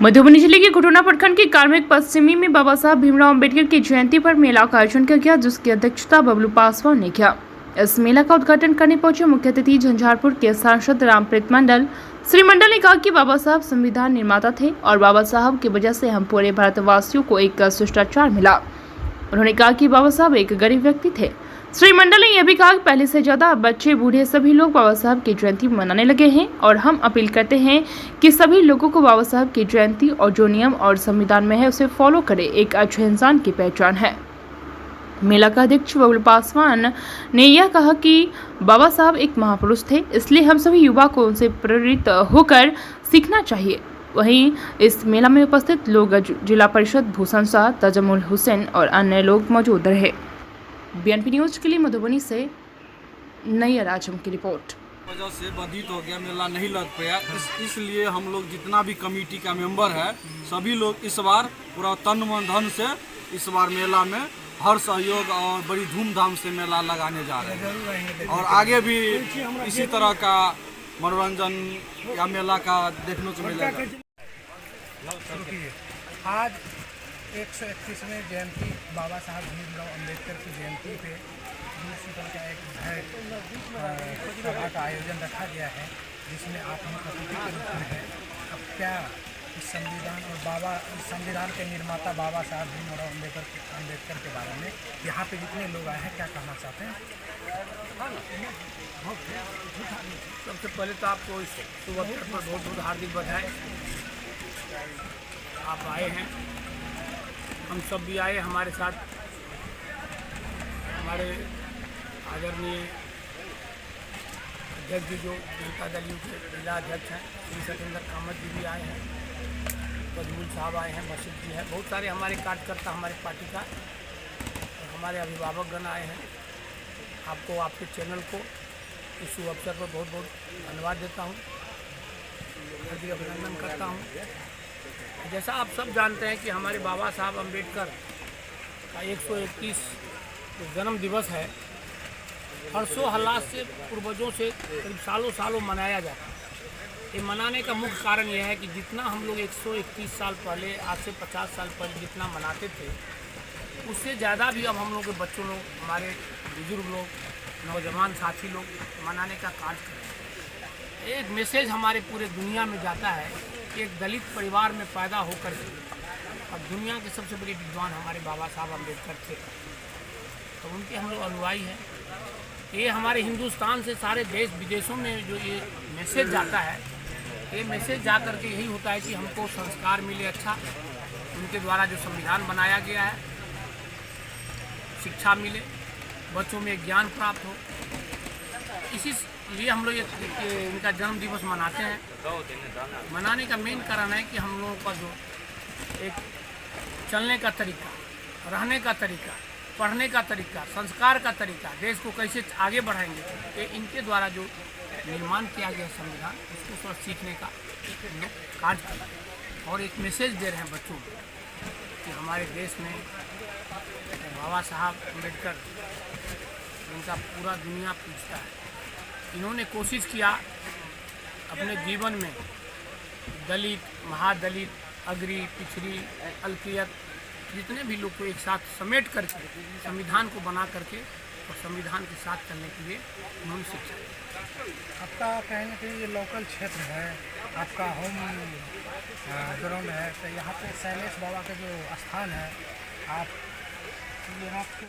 मधुबनी जिले के घोटोना प्रखंड के कार्मिक पश्चिमी में बाबा साहब भीमराव अंबेडकर की जयंती पर मेला का आयोजन किया गया, जिसकी अध्यक्षता बबलू पासवान ने किया। इस मेला का उद्घाटन करने पहुंचे मुख्य अतिथि झंझारपुर के सांसद रामप्रीत मंडल। श्री मंडल ने कहा कि बाबा साहब संविधान निर्माता थे और बाबा साहब की वजह से हम पूरे भारतवासियों को एक शिष्टाचार मिला। उन्होंने कहा कि बाबा साहब एक गरीब व्यक्ति थे। श्री मंडल ने यह भी कहा कि पहले से ज्यादा बच्चे बूढ़े सभी लोग बाबा साहब की जयंती मनाने लगे हैं और हम अपील करते हैं कि सभी लोगों को बाबा साहब की जयंती और जो नियम और संविधान में है उसे फॉलो करें। एक अच्छे इंसान की पहचान है। मेला का अध्यक्ष बबलू पासवान ने यह कहा कि बाबा साहब एक महापुरुष थे, इसलिए हम सभी युवा को उनसे प्रेरित होकर सीखना चाहिए। वहीं इस मेला में उपस्थित लोग जिला परिषद भूषण शाह, तजमुल हुसैन और अन्य लोग मौजूद रहे। बीएनपी न्यूज के लिए मधुबनी से नैयर आजम की रिपोर्ट। वजह से बाधित हो गया, मेला नहीं लग पाया। इसलिए हम लोग जितना भी कमेटी का मेंबर है सभी लोग इस बार पूरा तन मन धन से इस बार मेला में हर सहयोग और बड़ी धूमधाम से मेला लगाने जा रहे हैं और आगे भी इसी तरह का मनोरंजन या मेला का देखने को मिलेगा। आज 131वें जयंती बाबा साहब भीमराव अंबेडकर की जयंती पे म्यूनसिपल का एक सभा का आयोजन रखा गया है, जिसमें आप हम अतिथि के रूप में हैं। अब क्या इस संविधान और इस संविधान के निर्माता बाबा साहब भीमराव अंबेडकर के बारे में यहाँ पे जितने लोग आए हैं क्या कहना चाहते हैं? सबसे पहले तो आपको इस शुभ अवसर पर बहुत बहुत हार्दिक बधाई। आप आए हैं, हम सब भी आए। हमारे साथ हमारे आदरणीय अध्यक्ष जी जो जनता दल यू के जिला अध्यक्ष हैं श्री सतेंद्र कामत जी भी आए हैं, तजमुल साहब आए हैं, मशीद जी हैं, बहुत सारे हमारे कार्यकर्ता हमारे पार्टी का और हमारे अभिभावकगण आए हैं। आपको आपके चैनल को इस शुभ अवसर पर बहुत बहुत धन्यवाद देता हूँ, हार्दिक अभिनंदन करता हूँ। जैसा आप सब जानते हैं कि हमारे बाबा साहब अम्बेडकर का 131 जन्म दिवस है, हर्षोल्लास से पूर्वजों से करीब सालों मनाया जाता है। ये मनाने का मुख्य कारण यह है कि जितना हम लोग 131 साल पहले, आज से 50 साल पहले जितना मनाते थे, उससे ज़्यादा भी अब हम लोग के बच्चों लोग, हमारे बुजुर्ग लोग, नौजवान साथी लोग मनाने का कार्य करें। एक मैसेज हमारे पूरे दुनिया में जाता है कि एक दलित परिवार में पैदा होकर और दुनिया के सबसे बड़े विद्वान हमारे बाबा साहब अम्बेडकर थे, तो उनके हम लोग अनुयायी हैं। ये हमारे हिंदुस्तान से सारे देश विदेशों में जो ये मैसेज जाता है, ये मैसेज जा कर के यही होता है कि हमको संस्कार मिले अच्छा, उनके द्वारा जो संविधान बनाया गया है, शिक्षा मिले, बच्चों में ज्ञान प्राप्त हो। इसीलिए हम लोग इनका जन्म दिवस मनाते हैं। मनाने का मेन कारण है कि हम लोगों का जो एक चलने का तरीका, रहने का तरीका, पढ़ने का तरीका, संस्कार का तरीका, देश को कैसे आगे बढ़ाएंगे, ये इनके द्वारा जो निर्माण किया गया संविधान, उसको थोड़ा सीखने का हम लोग कार्य कर रहे हैं और एक मैसेज दे रहे हैं बच्चों को कि हमारे देश में बाबा साहब अम्बेडकर, इनका पूरा दुनिया पूछता है। इन्होंने कोशिश किया अपने जीवन में दलित, महादलित, अगरी, पिछड़ी, अल्पियत, जितने भी लोग को एक साथ समेट करके संविधान को बना करके और संविधान के साथ चलने के लिए उन्होंने शिक्षा दी। आपका कहने के लिए लोकल क्षेत्र है, आपका होम ग्राउंड है, तो यहाँ पे शैलेश बाबा का जो स्थान है, आप यहाँ